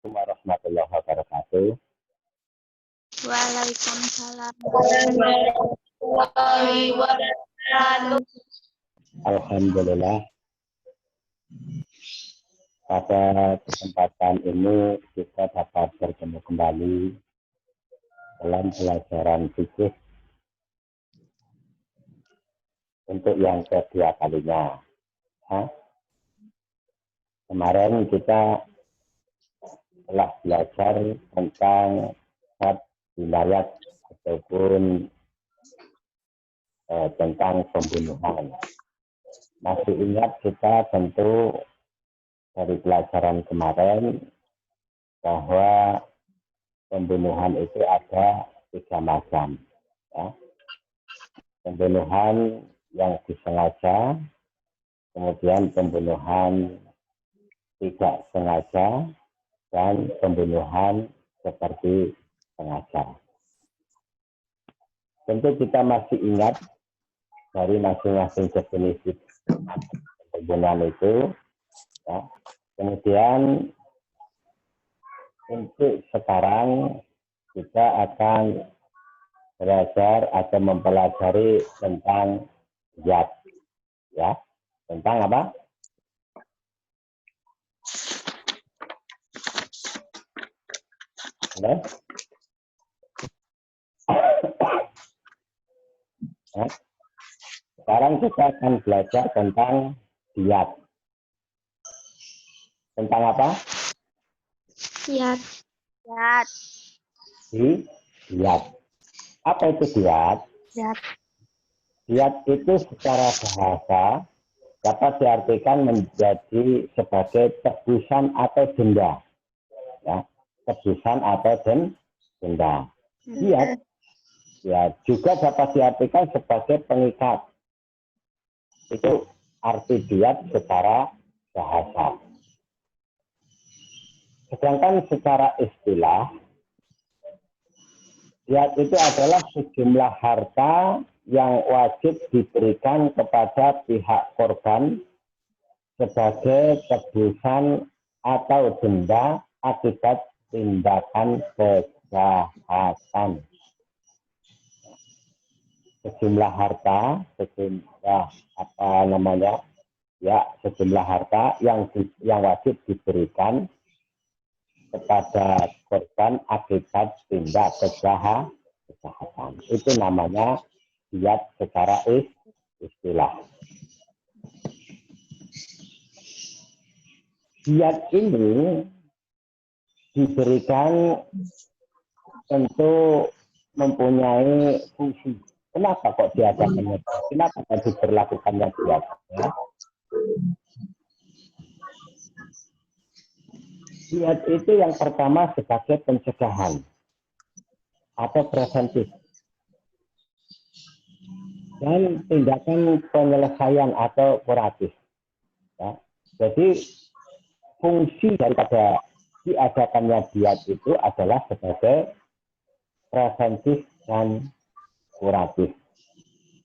Warahmatullahi wabarakatuh. Waalaikumsalam. Warahmatullahi wabarakatuh. Alhamdulillah, pada kesempatan ini kita dapat bertemu kembali dalam pelajaran fikih untuk yang kedua kalinya. Kemarin kita telah belajar tentang bab wilayat ataupun tentang pembunuhan. Masih ingat kita tentu dari pelajaran kemarin bahwa pembunuhan itu ada 3 macam. Ya. Pembunuhan yang disengaja, kemudian pembunuhan tidak sengaja, dan pembunuhan seperti sengaja. Tentu kita masih ingat dari masing-masing definisi pembunuhan itu. Ya. Kemudian untuk sekarang kita akan belajar atau mempelajari tentang zat. Ya. Tentang apa? Nah, sekarang kita akan belajar tentang diat. Tentang apa? Diat. Diat. Apa itu diat? Diat itu secara bahasa dapat diartikan menjadi sebagai tebusan atau denda. Ya, tebusan atau denda. Diat ya juga dapat diartikan sebagai pengikat. Itu arti diat secara bahasa. Sedangkan secara istilah, diat itu adalah sejumlah harta yang wajib diberikan kepada pihak korban sebagai tebusan atau denda akibat tindakan kejahatan. Sejumlah harta, sejumlah harta yang wajib diberikan kepada korban akibat tindak kejahatan. Itu namanya diat secara istilah. Diat ini diberikan tentu mempunyai fungsi. Kenapa kok diadakannya? Kenapa kok diberlakukannya diat? Ya? Diat itu yang pertama sebagai pencegahan atau preventif. Dan tindakan penyelesaian atau kuratif. Ya. Jadi fungsi daripada diadakannya diat itu adalah sebagai preventif dan kuratif.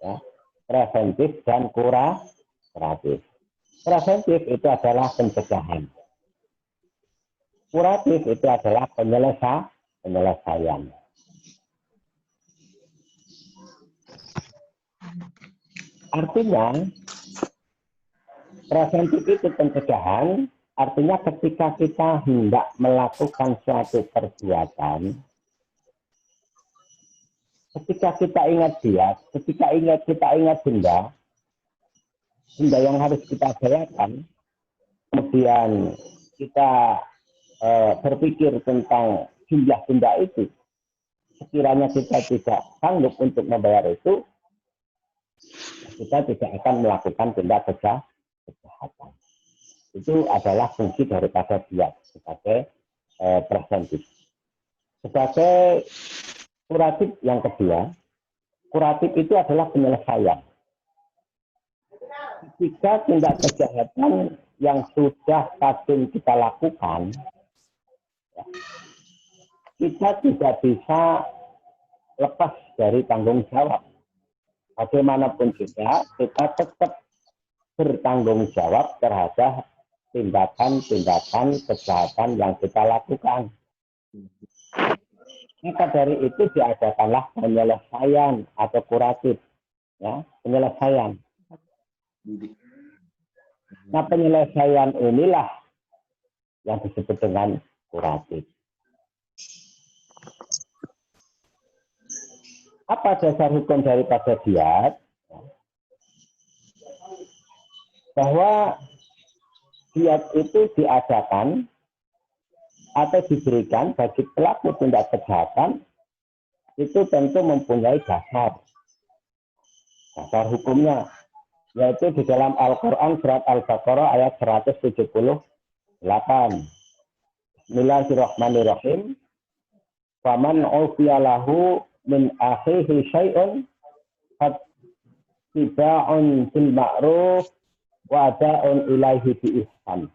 Ya. Preventif dan kuratif. Preventif itu adalah pencegahan. Kuratif itu adalah penyelesaian. Artinya, preventif itu pencegahan, artinya ketika kita hendak melakukan suatu perbuatan, ketika kita ingat diat, ketika kita ingat denda yang harus kita bayarkan, kemudian kita berpikir tentang jumlah denda itu, sekiranya kita tidak sanggup untuk membayar itu, kita tidak akan melakukan tindak kejahatan. Itu adalah fungsi daripada diat sebagai preventif. Sebagai kuratif yang kedua, kuratif itu adalah penyelesaian. Jika tindak kejahatan yang sudah kadung kita lakukan, kita tidak bisa lepas dari tanggung jawab. Bagaimanapun juga, kita tetap bertanggung jawab terhadap tindakan-tindakan kejahatan yang kita lakukan. Maka dari itu diadakanlah penyelesaian atau kuratif, ya, penyelesaian. Nah, penyelesaian inilah yang disebut dengan kuratif. Apa dasar hukum daripada jihad? Bahwa jihad itu diadakan atau diberikan bagi pelaku tindak kejahatan itu tentu mempunyai dasar hukumnya, yaitu di dalam Al-Quran surat Al-Baqarah ayat 178. Bismillahirrahmanirrahim. Faman ufiya lahu min akhihi syai'un fattiba'un bil ma'ruf wa ada'un ilaihi bi ihsan.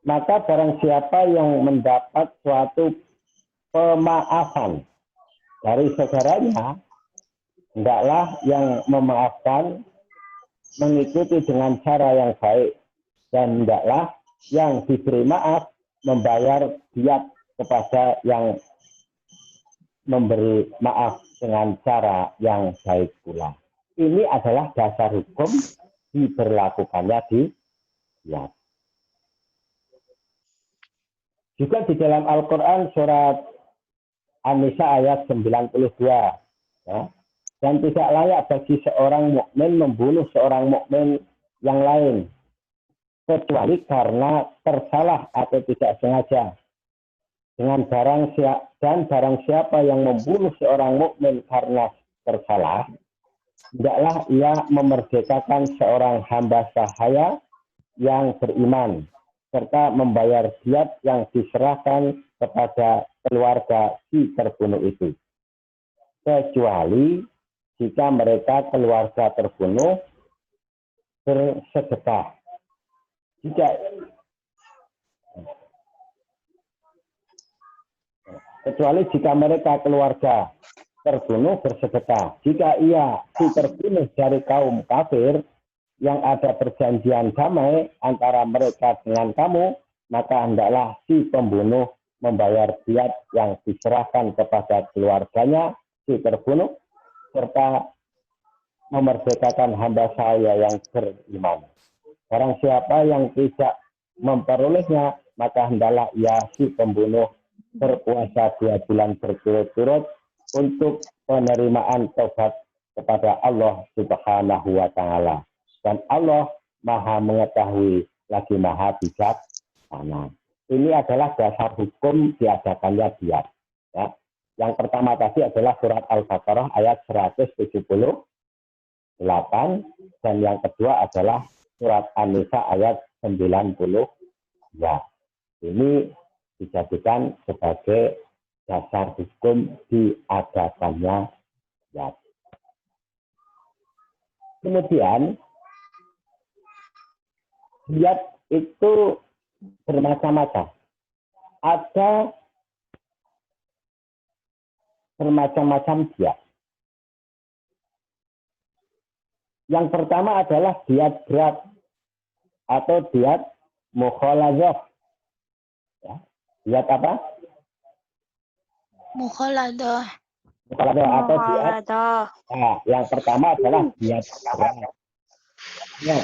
Maka barang siapa yang mendapat suatu pemaafan dari saudaranya, hendaklah yang memaafkan mengikuti dengan cara yang baik, dan hendaklah yang diberi maaf membayar diat kepada yang memberi maaf dengan cara yang baik pula. Ini adalah dasar hukum diberlakukannya di diat. Juga di dalam Al-Quran surat An-Nisa ayat 92. Ya. Dan tidak layak bagi seorang mukmin membunuh seorang mukmin yang lain, kecuali karena tersalah atau tidak sengaja. Barang siapa yang membunuh seorang mukmin karena tersalah, hendaklah ia memerdekakan seorang hamba sahaya yang beriman, serta membayar diat yang diserahkan kepada keluarga si terbunuh itu, kecuali jika mereka keluarga terbunuh bersedekah. Kecuali jika mereka keluarga terbunuh bersedekah. Jika ia si terbunuh dari kaum kafir yang ada perjanjian damai antara mereka dengan kamu, maka hendaklah si pembunuh membayar diat yang diserahkan kepada keluarganya si terbunuh, serta memerdekakan hamba saya yang beriman. Barang siapa yang tidak memperolehnya, maka hendaklah ia si pembunuh berpuasa 2 bulan berturut-turut untuk penerimaan taubat kepada Allah Subhanahu wa Ta'ala. Dan Allah Maha mengetahui lagi Maha bijaksana. Ini adalah dasar hukum diadakannya diat. Ya. Yang pertama tadi adalah surat Al-Baqarah ayat 178, dan yang kedua adalah surat An-Nisa ayat 90. Ya. Ini dijadikan sebagai dasar hukum diadakannya diat. Kemudian diat itu bermacam-macam. Ada bermacam-macam diat. Yang pertama adalah diat berat atau diat mukhaladzah. Ya. Diat apa? Mukhaladah. Mukhaladzah atau diat. Nah, yang pertama adalah diat berat. Ya.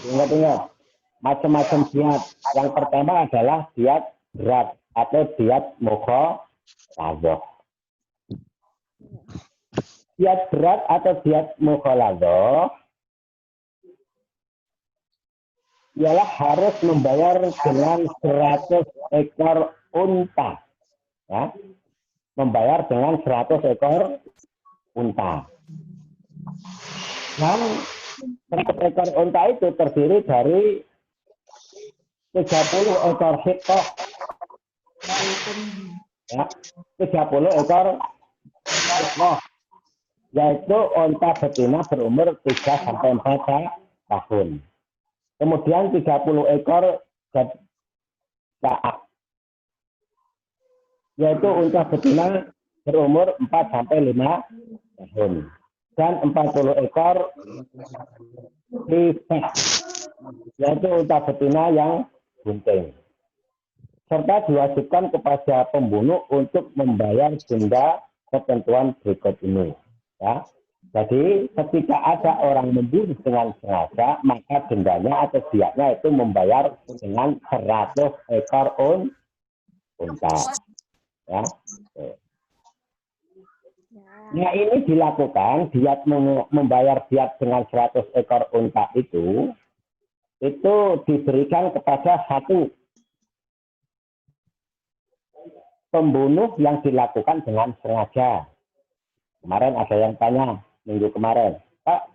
Ingat-ingat, macam-macam diat. Yang pertama adalah diat berat atau diat mukhaladzah. Diat berat atau diat mukhaladzah ialah harus membayar dengan 100 ekor unta. Ya. Membayar dengan 100 ekor unta. Dan 100 ekor unta itu terdiri dari 30 ekor hitoh. Ya, 30 ekor hitoh. Yaitu unta betina berumur 3-4 tahun. Kemudian 30 ekor jada'ah. Yaitu unta betina berumur 4-5 tahun. Dan 40 ekor rifah. yaitu unta betina yang bunting. Serta diwajibkan kepada pembunuh untuk membayar denda ketentuan berikut ini. Ya. Jadi ketika ada orang membunuh dengan sengaja, maka dendanya atau diatnya itu membayar dengan 100 ekor unta. Ya. Nah ini dilakukan, diat membayar diat dengan 100 ekor unta itu diberikan kepada satu pembunuh yang dilakukan dengan sengaja. Kemarin ada yang tanya minggu kemarin, Pak,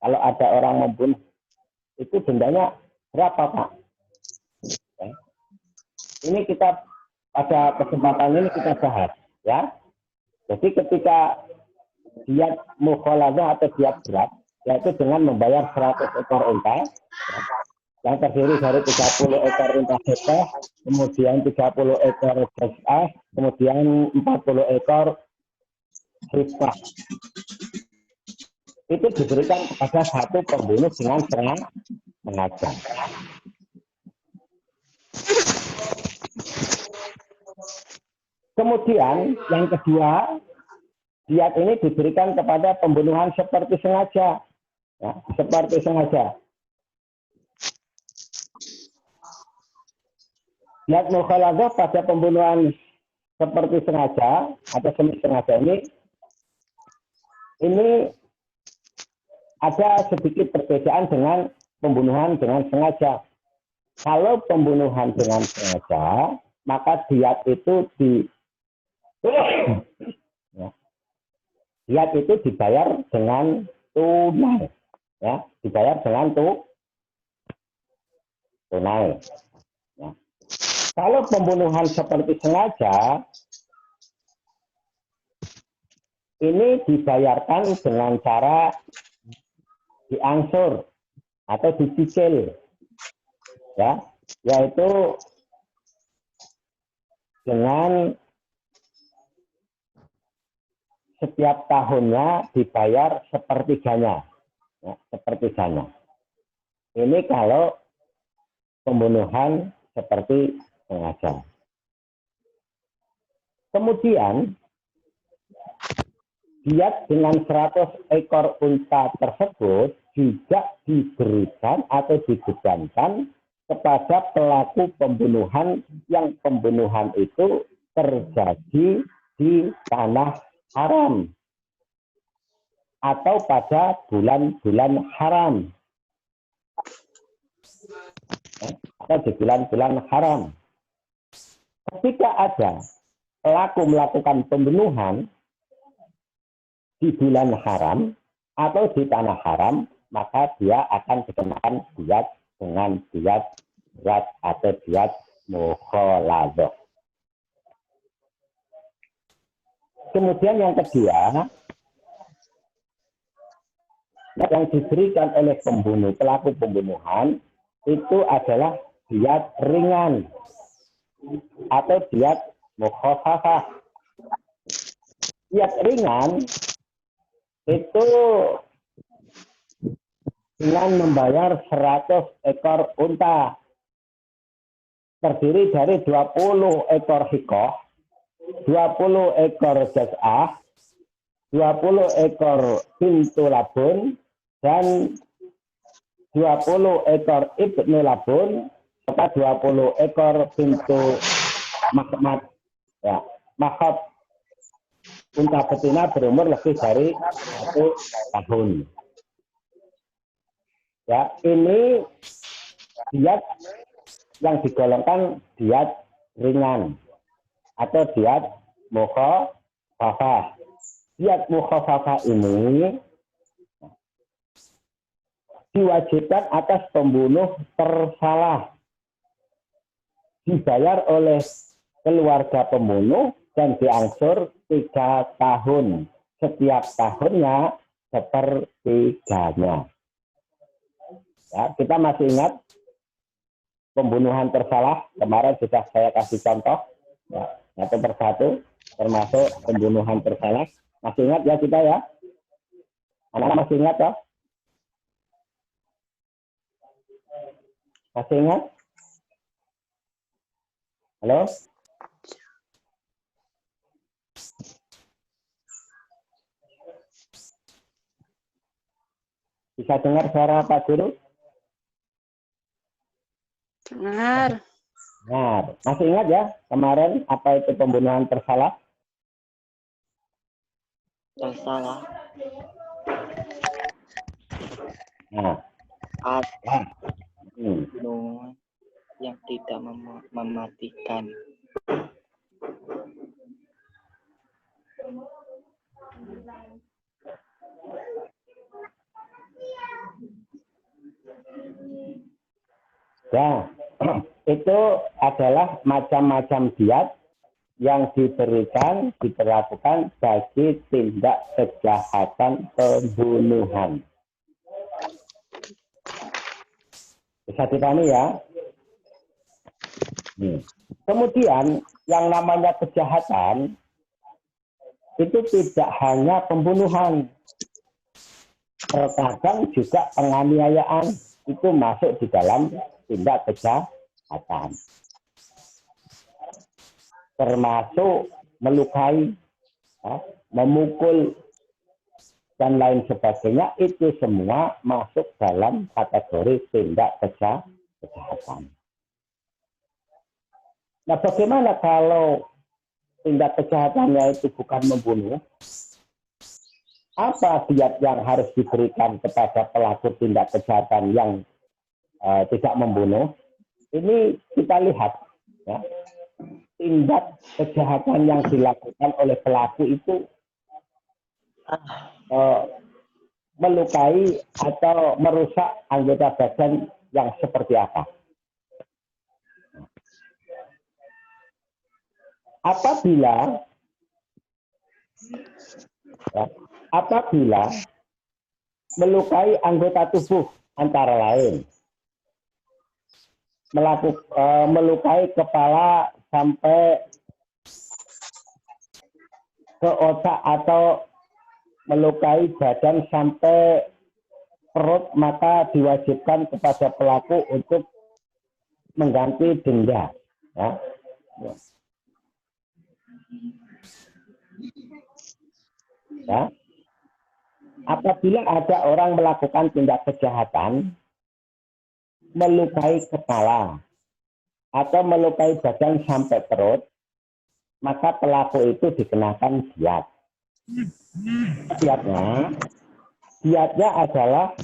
kalau ada orang membunuh itu dendanya berapa, Pak? Ya. Ini kita pada kesempatan ini kita bahas, ya. Jadi ketika diat mukhaladzah atau diat berat, yaitu dengan membayar 100 ekor unta, yang terdiri dari 30 ekor unta hekah, kemudian 30 ekor jas'ah, kemudian 40 ekor hikmah. Itu diberikan kepada satu pembunuh dengan sengaja. Kemudian yang kedua, diat ini diberikan kepada pembunuhan seperti sengaja. Ya, seperti sengaja. Diat mukhaladzah pada pembunuhan seperti sengaja atau semi sengaja ini ada sedikit perbedaan dengan pembunuhan dengan sengaja. Kalau pembunuhan dengan sengaja, maka diat itu diat itu dibayar dengan tunai, ya, dibayar dengan tunai. Ya. Kalau pembunuhan seperti sengaja, ini dibayarkan dengan cara diangsur atau dicicil, ya, yaitu dengan setiap tahunnya dibayar sepertiganya, ya, sepertiganya. Ini kalau pembunuhan seperti sengaja. Kemudian diat dengan 100 ekor unta tersebut juga diberikan atau dibebankan kepada pelaku pembunuhan yang pembunuhan itu terjadi di tanah haram atau pada bulan-bulan haram atau di bulan-bulan haram. Ketika ada pelaku melakukan pembunuhan di bulan haram atau di tanah haram, maka dia akan dikenakan diat dengan diat berat atau diat mukhaladzah. Kemudian yang kedua, yang diberikan oleh pembunuh, pelaku pembunuhan, itu adalah diat ringan atau diat mukhafafah. Diat ringan itu dengan membayar 100 ekor unta, terdiri dari 20 ekor hikoh, 20 ekor jas'ah, 20 ekor pintu labun, dan 20 ekor ibnu labun, serta 20 ekor pintu makhmat. Ya, makhab unta betina berumur lebih dari 1 tahun. Ya, ini diat yang digolongkan diat ringan atau diat mukhafafah. Diat mukhafafah ini diwajibkan atas pembunuh tersalah, dibayar oleh keluarga pembunuh dan diangsur 3 tahun. Setiap tahunnya sepertiganya. Ya, kita masih ingat pembunuhan tersalah, kemarin sudah saya kasih contoh, ya, satu persatu, termasuk pembunuhan tersalah. Masih ingat ya kita ya? Anak-anak masih ingat ya? Masih ingat? Halo? Bisa dengar suara Pak Guru? Dengar. Nah, masih ingat ya kemarin apa itu pembunuhan bersalah? Bersalah. Nah, Ada hmm. pembunuhan yang tidak mematikan. Ya, itu adalah macam-macam diat yang diberikan, diperlakukan bagi tindak kejahatan pembunuhan. Bisa dipahami ya? Kemudian yang namanya kejahatan itu tidak hanya pembunuhan, terkadang juga penganiayaan itu masuk di dalam tindak kejahatan, termasuk melukai, ya, memukul, dan lain sebagainya, itu semua masuk dalam kategori tindak kejahatan. Nah, bagaimana kalau tindak kejahatannya itu bukan membunuh? Apa diat yang harus diberikan kepada pelaku tindak kejahatan yang tidak membunuh? Ini kita lihat, ya, tindak kejahatan yang dilakukan oleh pelaku itu melukai atau merusak anggota badan yang seperti apa? Apabila melukai anggota tubuh antara lain, melukai kepala sampai ke otak atau melukai badan sampai perut, maka diwajibkan kepada pelaku untuk mengganti denda. Ya. Ya. Apabila ada orang melakukan tindak kejahatan, melukai kepala atau melukai badan sampai perut, maka pelaku itu dikenakan diat. Diatnya adalah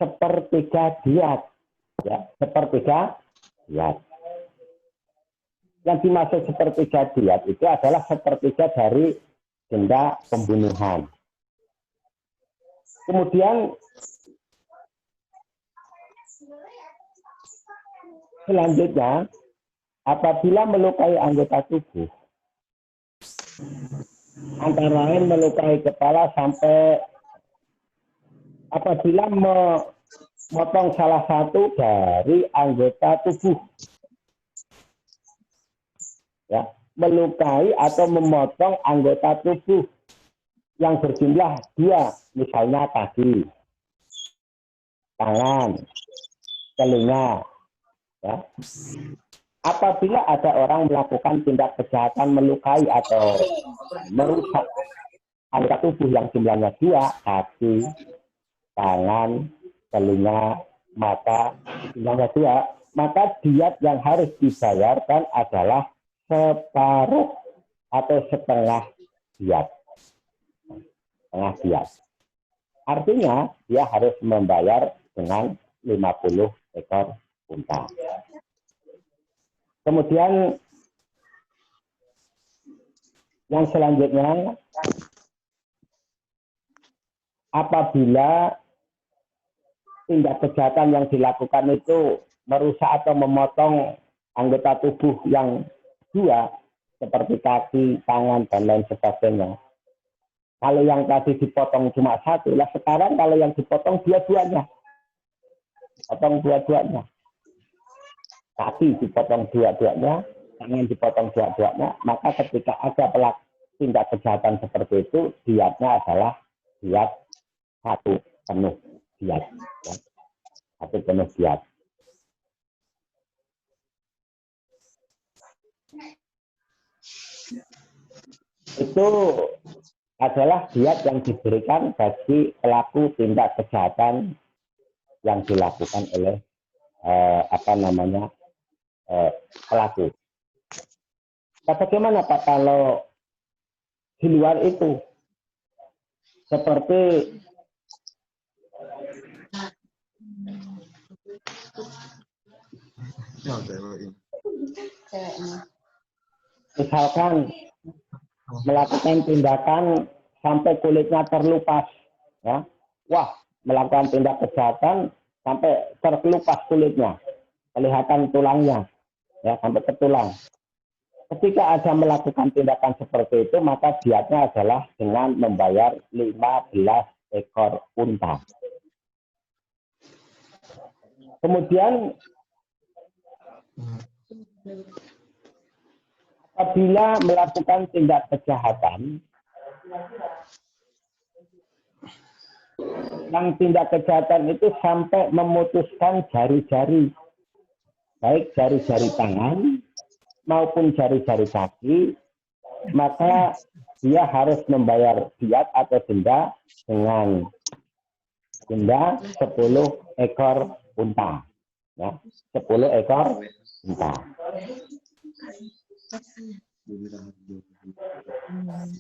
sepertiga diat, ya, sepertiga diat. Yang dimaksud sepertiga diat itu adalah sepertiga dari denda pembunuhan. Kemudian selanjutnya, apabila melukai anggota tubuh, antara lain melukai kepala sampai, apabila memotong salah satu dari anggota tubuh, ya, melukai atau memotong anggota tubuh yang berjumlah 2, misalnya kaki, tangan, telinga. Ya. Apabila ada orang melakukan tindak kejahatan melukai atau merusak anggota tubuh yang jumlahnya 2, kaki, tangan, telinga, mata, jumlahnya 2, maka diat yang harus dibayarkan adalah separuh atau setengah diat. Setengah diat. Artinya dia harus membayar dengan 50 ekor unta. Kemudian yang selanjutnya, apabila tindak kejahatan yang dilakukan itu merusak atau memotong anggota tubuh yang 2, seperti kaki, tangan, dan lain sebagainya. Kalau yang tadi dipotong cuma 1, lah sekarang kalau yang dipotong dua-duanya. Potong dua-duanya. Kaki dipotong dua-duanya, tangan dipotong dua-duanya, maka ketika ada pelaku tindak kejahatan seperti itu, diatnya adalah diat 1 penuh diat. Ya. 1 penuh diat. Itu adalah diat yang diberikan bagi pelaku tindak kejahatan yang dilakukan oleh pelaku. Nah, bagaimana Pak kalau di luar itu seperti misalkan melakukan tindakan sampai kulitnya terlupas, ya, wah, melakukan tindak kejahatan sampai terkelupas kulitnya, kelihatan tulangnya, ya, sampai ke tulang. Ketika ada melakukan tindakan seperti itu, maka diatnya adalah dengan membayar 15 ekor unta. Kemudian apabila melakukan tindak kejahatan, yang tindak kejahatan itu sampai memutuskan jari-jari, baik jari-jari tangan maupun jari-jari kaki, maka dia harus membayar diat atau denda dengan denda 10 ekor unta. Ya, 10 ekor unta.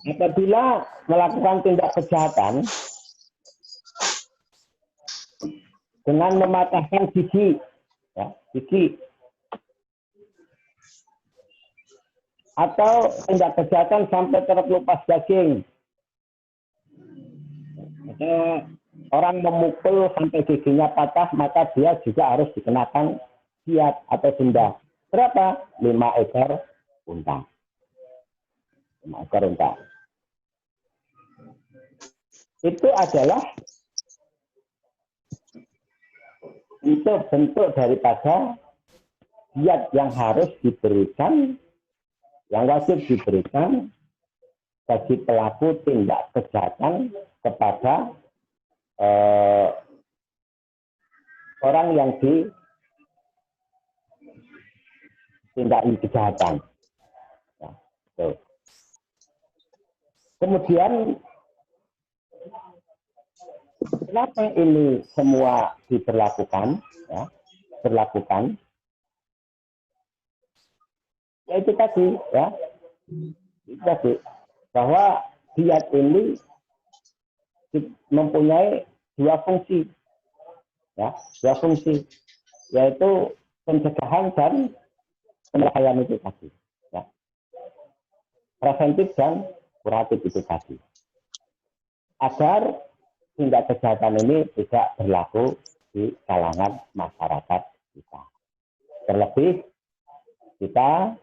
Apabila melakukan tindak kejahatan dengan mematahkan gigi, ya, gigi, atau tindak kejahatan sampai terkelupas daging, atau orang memukul sampai giginya patah, maka dia juga harus dikenakan diat atau denda. Berapa? 5 ekor unta. 5 ekor unta. Itu adalah bentuk daripada diat yang harus diberikan, yang wajib diberikan bagi pelaku tindak kejahatan kepada orang yang ditindaki kejahatan. Ya, so. Kemudian kenapa ini semua diberlakukan? Ya, berlakukan. Ya itu tadi, ya, itu tadi bahwa diat ini mempunyai dua fungsi, ya, dua fungsi, yaitu pencegahan dan penyelesaian itu tadi, ya, preventif dan kuratif itu tadi, agar tindak kejahatan ini tidak berlaku di kalangan masyarakat kita. Terlebih kita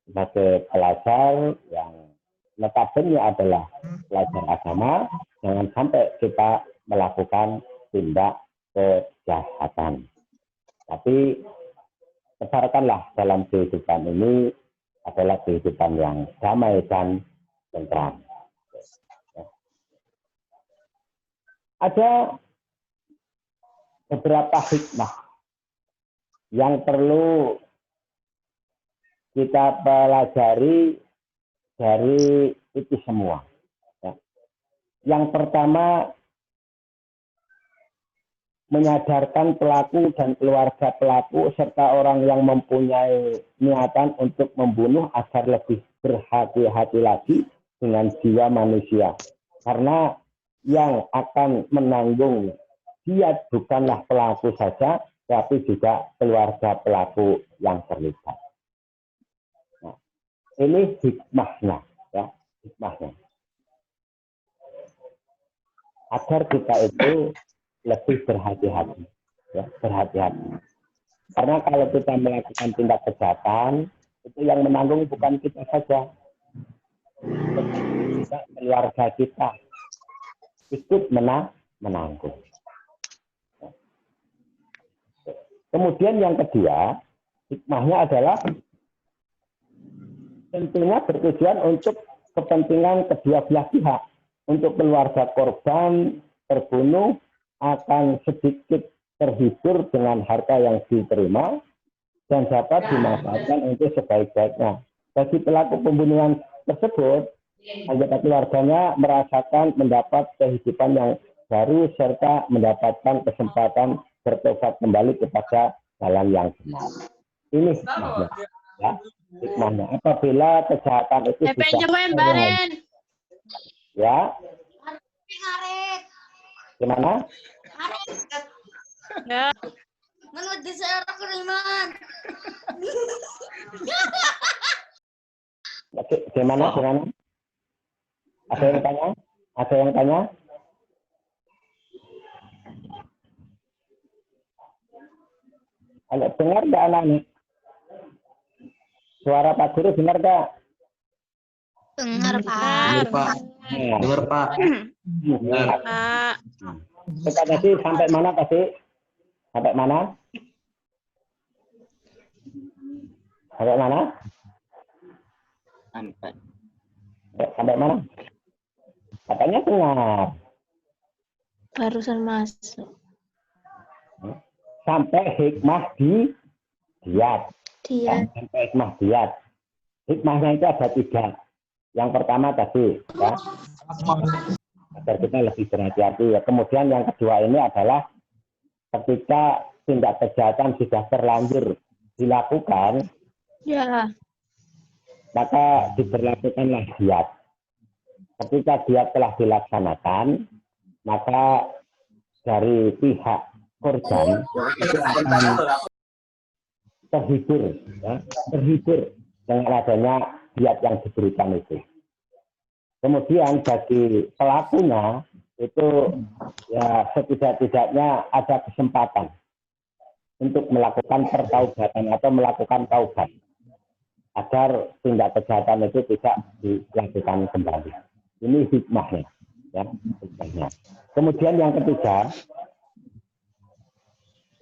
sebagai pelajar yang notabene adalah pelajar agama, jangan sampai kita melakukan tindak kejahatan. Tapi sebarkanlah dalam kehidupan ini adalah kehidupan yang damai dan tentram. Ada beberapa hikmah yang perlu kita pelajari dari itu semua. Ya. Yang pertama, menyadarkan pelaku dan keluarga pelaku serta orang yang mempunyai niatan untuk membunuh agar lebih berhati-hati lagi dengan jiwa manusia. Karena yang akan menanggung diat bukanlah pelaku saja, tapi juga keluarga pelaku yang terlibat. Ini hikmahnya, ya, hikmahnya. Agar kita itu lebih berhati-hati, ya, berhati-hati. Karena kalau kita melakukan tindak kejahatan, itu yang menanggung bukan kita saja, juga keluarga kita ikut menanggung. Kemudian yang kedua, hikmahnya adalah tentunya bertujuan untuk kepentingan kedua belah pihak. Untuk keluarga korban terbunuh akan sedikit terhibur dengan harta yang diterima dan dapat dimanfaatkan untuk sebaik-baiknya. bagi pelaku pembunuhan tersebut, anggota keluarganya merasakan mendapat kehidupan yang baru serta mendapatkan kesempatan bertobat kembali kepada jalan yang benar. Ini hikmahnya. Ya, hikmahnya. Apabila kejahatan itu ya, gimana? Ya. Menurut saya kiriman. Gimana? Ada yang tanya? Ada yang tanya? Halo, dengar nggak anak-anak? Suara Pak Guru dengar nggak? Dengar, Pak. Dengar. Nah, Dengar, Pak. Dengar. Pak. kita tadi sampai mana tadi? Sampai mana? Sampai mana? Sampai mana? Katanya dengar. Barusan masuk. Sampai hikmah diat. Dia. Sampai hikmah diat. Hikmahnya itu ada 3. Yang pertama tadi, ya, agar kita lebih berhati-hati. Ya. Kemudian yang kedua ini adalah ketika tindak kejahatan sudah terlanjur dilakukan, Ya. maka diberlakukanlah diat. Ketika diat telah dilaksanakan, maka dari pihak korban itu akan terhibur, ya, terhibur dengan adanya diat yang diberikan itu. Kemudian bagi pelakunya itu ya setidak-tidaknya ada kesempatan untuk melakukan pertaubatan atau melakukan taubat agar tindak kejahatan itu tidak dilakukan kembali. Ini hikmahnya, ya, hikmahnya. Kemudian yang ketiga,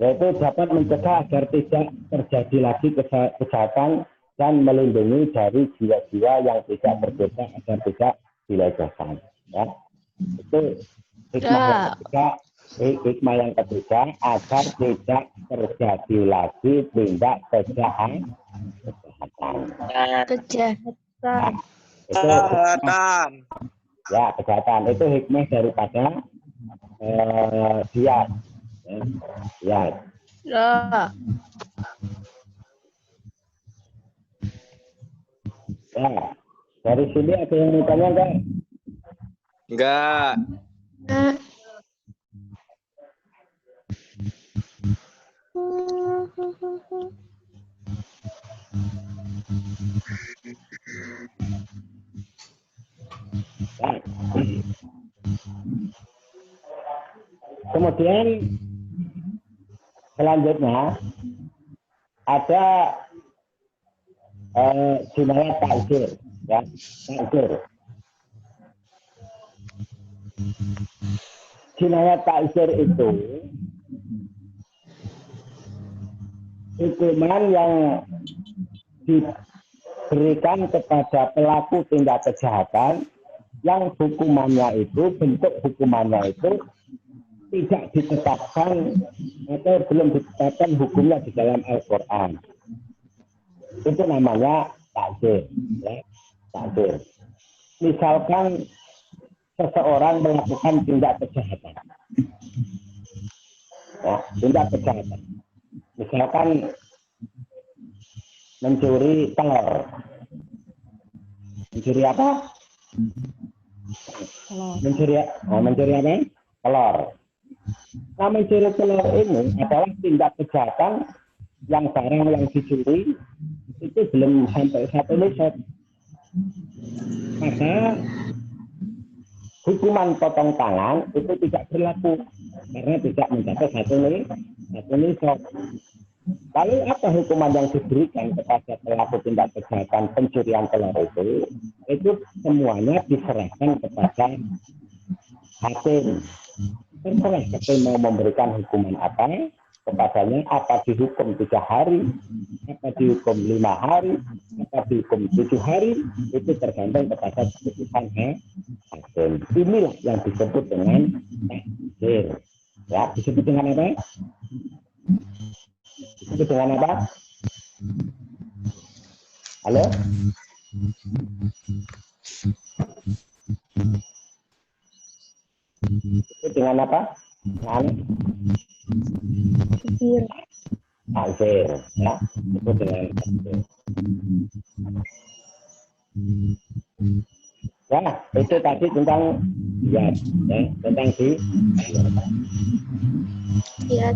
yaitu dapat mencegah agar tidak terjadi lagi kejahatan dan melindungi dari jiwa-jiwa yang tidak berdosa agar tidak dilecehkan. Ya. Itu hikmah yang ketiga. Hikmah yang ketiga agar tidak terjadi lagi tindak kejahatan. Kejahatan. Itu hikmah, ya, kejahatan itu hikmah daripada diat. Ya. Ya, dari sini ada yang mau tanya enggak? Enggak. Ya. Kemudian selanjutnya ada jinayat ta'zir, ya, ta'zir. Jinayat ta'zir itu hukuman yang diberikan kepada pelaku tindak kejahatan yang hukumannya itu, bentuk hukumannya itu tidak ditetapkan atau belum ditetapkan hukumnya di dalam Al-Quran. Itu namanya ta'zir, ya, ta'zir. Misalkan seseorang melakukan tindak kejahatan, ya, tindak kejahatan. Misalkan mencuri telur. Mencuri apa? Mencuri apa? Telur. Nah, mencuri telur ini adalah tindak kejahatan yang barang yang dicuri itu belum sampai 1 nisab. Maka hukuman potong tangan itu tidak berlaku karena tidak mencapai 1 nisab. Lalu apa hukuman yang diberikan kepada pelaku tindak kejahatan pencurian telur itu? Itu semuanya diserahkan kepada hakim. Terserah hakim mau memberikan hukuman apa kepadanya, apa dihukum 3 hari, apa dihukum 5 hari, apa dihukum 7 hari, itu tergantung kepada keputusan hakim. Inilah yang disebut dengan ta'zir. Ya, disebut dengan apa? Disebut dengan apa? Halo? Itu dengan apa? Dengan Takdir. takzir, ya. Itu dengan takzir. Ya, itu tadi tentang ya, tentang di Ya.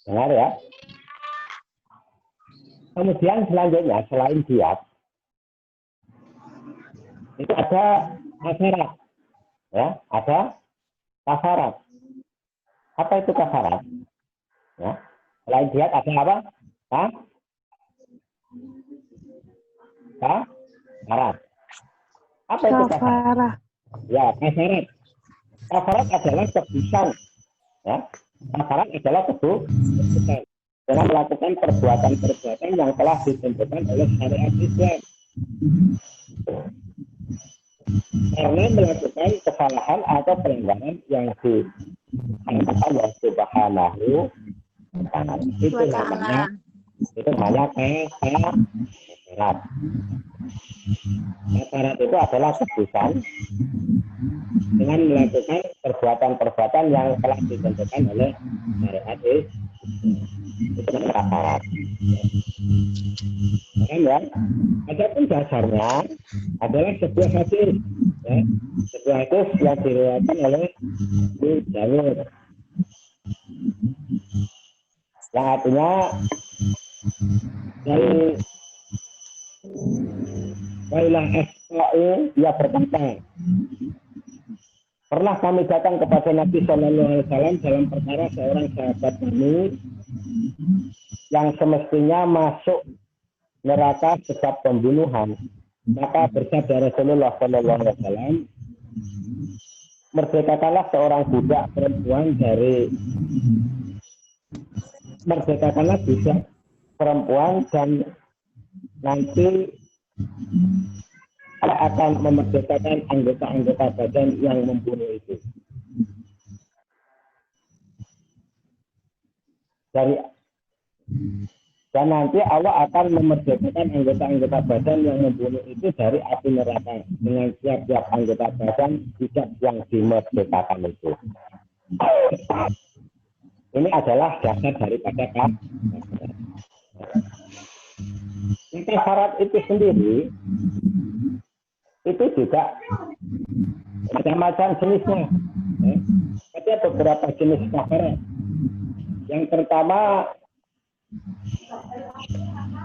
dengar ya. Kemudian selanjutnya selain diat itu ada kafarat, ya, ada kafarat. Apa itu kafarat? Ya, selain diat ada apa? Kafarat. Apa itu kafarat? Kafarah. Ya, kafarat. Kafarat adalah tebusan, ya. Kafarat adalah tebusan dengan melakukan perbuatan-perbuatan yang telah ditentukan oleh syariat Islam. Karena melakukan kesalahan atau pelanggaran yang diharamkan Allah Subhanahu wa Ta'ala. Itu namanya kafarat. Kafarat itu adalah tebusan dengan melakukan perbuatan-perbuatan yang telah ditentukan oleh syariat Islam. Itu namanya kafarat. Ya. Adapun dasarnya adalah sebuah hadis, ya. Sebuah hadis yang diriwayatkan oleh Abu Dawud. Yang artinya dari Wailah Asma'u, ia berkata, pernah kami datang kepada Nabi Shallallahu Alaihi Wasallam dalam perkara seorang sahabat kami yang semestinya masuk neraka sebab pembunuhan. Maka bersabda Rasulullah Shallallahu Alaihi Wasallam, merdekakanlah seorang budak perempuan dan nanti akan memerdekakan anggota-anggota badan yang membunuh itu. Dan nanti Allah akan memerdekakan anggota-anggota badan yang membunuh itu dari api neraka dengan tiap-tiap anggota badan tidak yang dimerdekakan itu. Ini adalah dasar daripada kafarat itu sendiri. Itu juga macam-macam jenisnya. Ada beberapa jenis kafarat. Yang pertama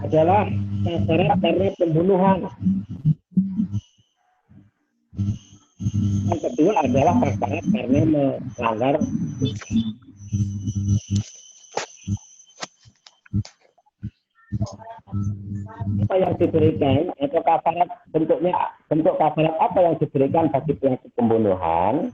adalah kafarat karena pembunuhan. Yang kedua adalah kafarat karena melanggar apa yang diberikan atau kafarat bentuk kafarat apa yang diberikan bagi pelaku pembunuhan,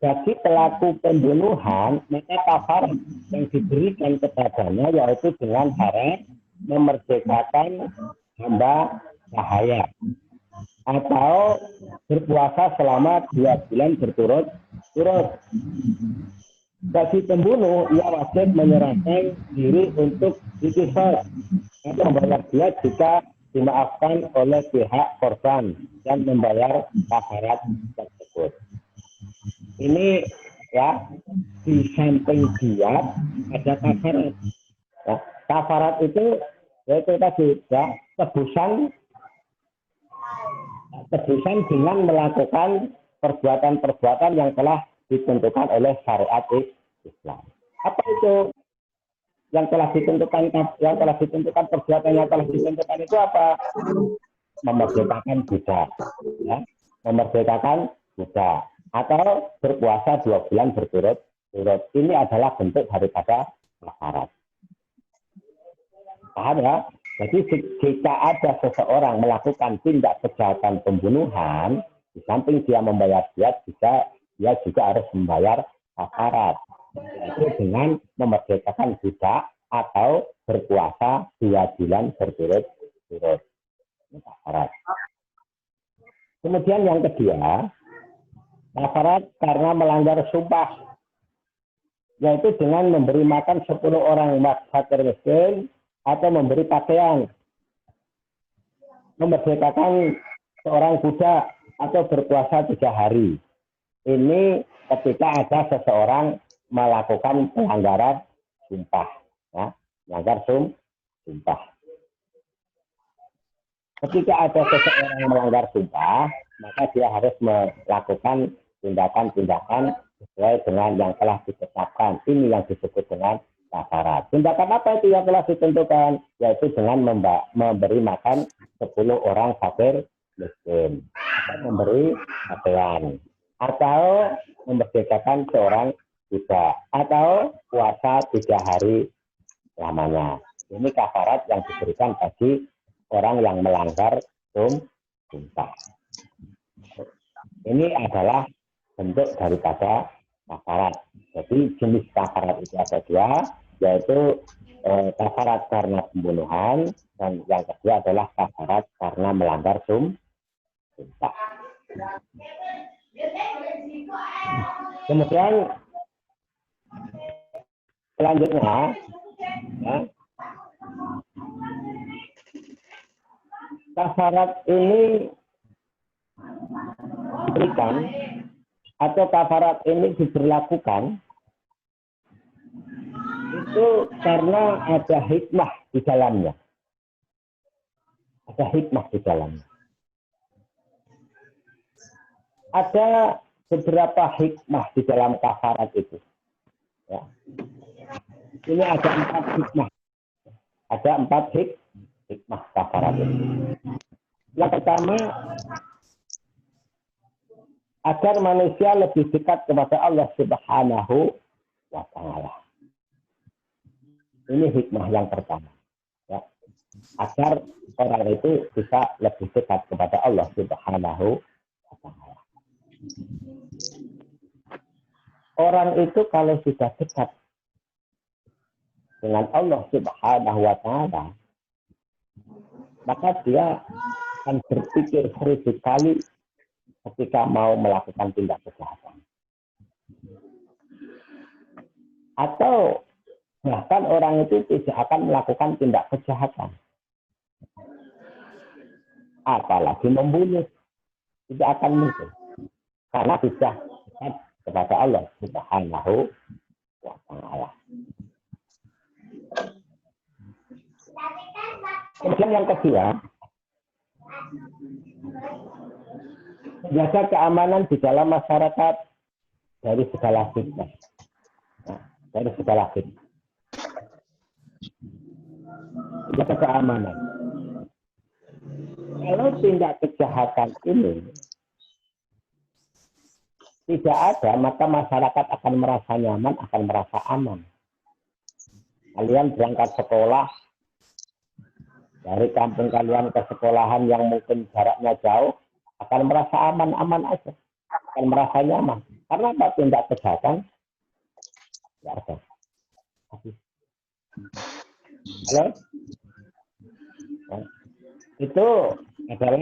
bagi pelaku pembunuhan, maka kafarat yang diberikan kepadanya yaitu dengan cara memerdekakan hamba sahaya atau berpuasa selama 2 bulan berturut-turut. Bagi pembunuh, ia wajib menyerahkan diri untuk diqisas atau membayar dia jika dimaafkan oleh pihak korban dan membayar kafarat tersebut. Ini ya, di samping diat ada kafarat. Ya, kafarat itu yaitu tadi ya, tebusan dengan melakukan perbuatan-perbuatan yang telah ditentukan oleh syariat Islam. Apa itu yang telah ditentukan perbuatan yang telah ditentukan itu apa? Memerdekakan budak, ya, memerdekakan budak atau berpuasa 2 bulan berturut-turut. Ini adalah bentuk daripada kafarat. Paham ya? Jadi jika ada seseorang melakukan tindak kejahatan pembunuhan, di samping dia membayar diat, dia juga harus membayar kafarat, yaitu dengan memerdekakan budak atau berpuasa 2 bulan berturut-turut. Ini kafarat. Kemudian yang kedua, kafarat karena melanggar sumpah, yaitu dengan memberi makan 10 orang fakir miskin atau memberi pakaian, memerdekakan seorang budak atau berpuasa 3 hari. Ini ketika ada seseorang melakukan pelanggaran sumpah, ya, melanggar sumpah. Ketika ada seseorang melanggar sumpah, maka dia harus melakukan tindakan-tindakan sesuai dengan yang telah ditetapkan. Ini yang disebut dengan kafarat. Tindakan apa itu yang telah ditentukan? Yaitu dengan memberi makan 10 orang fakir miskin, atau memberi pakaian, atau memerdekakan seorang budak, atau puasa 3 hari lamanya. Ini kafarat yang diberikan bagi orang yang melanggar sumpah. Ini adalah bentuk daripada kafarat. Jadi jenis kafarat itu ada 2, yaitu kafarat karena pembunuhan, dan yang kedua adalah kafarat karena melanggar sumpah. Kemudian selanjutnya, ya, kafarat ini diberikan atau kafarat ini diberlakukan itu karena ada hikmah di dalamnya. Ada hikmah di dalamnya. Ada beberapa hikmah di dalam kafarat itu. Ya. Ini ada 4 hikmah. Ada 4 hikmah kafarat itu. Yang pertama, agar manusia lebih dekat kepada Allah Subhanahu wa Ta'ala. Ini hikmah yang pertama. Ya. Agar orang itu bisa lebih dekat kepada Allah Subhanahu wa Ta'ala. Orang itu kalau sudah dekat dengan Allah Subhanahu wa Ta'ala, maka dia akan berpikir 1000 kali ketika mau melakukan tindak kejahatan. Atau bahkan orang itu tidak akan melakukan tindak kejahatan. Apalagi membunuh. Tidak akan mungkin. Karena sudah dekat kepada Allah Subhanahu wa Ta'ala. Kemudian yang kedua, menjaga keamanan di dalam masyarakat dari segala fitnah. Nah, dari segala fitnah. Menjaga keamanan. Kalau tindak kejahatan ini tidak ada, maka masyarakat akan merasa nyaman, akan merasa aman. Kalian berangkat sekolah, dari kampung kalian ke sekolahan yang mungkin jaraknya jauh, akan merasa aman-aman aja. Akan merasa nyaman. Karena apa? Tindak kejahatan tidak ada. Halo? Nah, itu adalah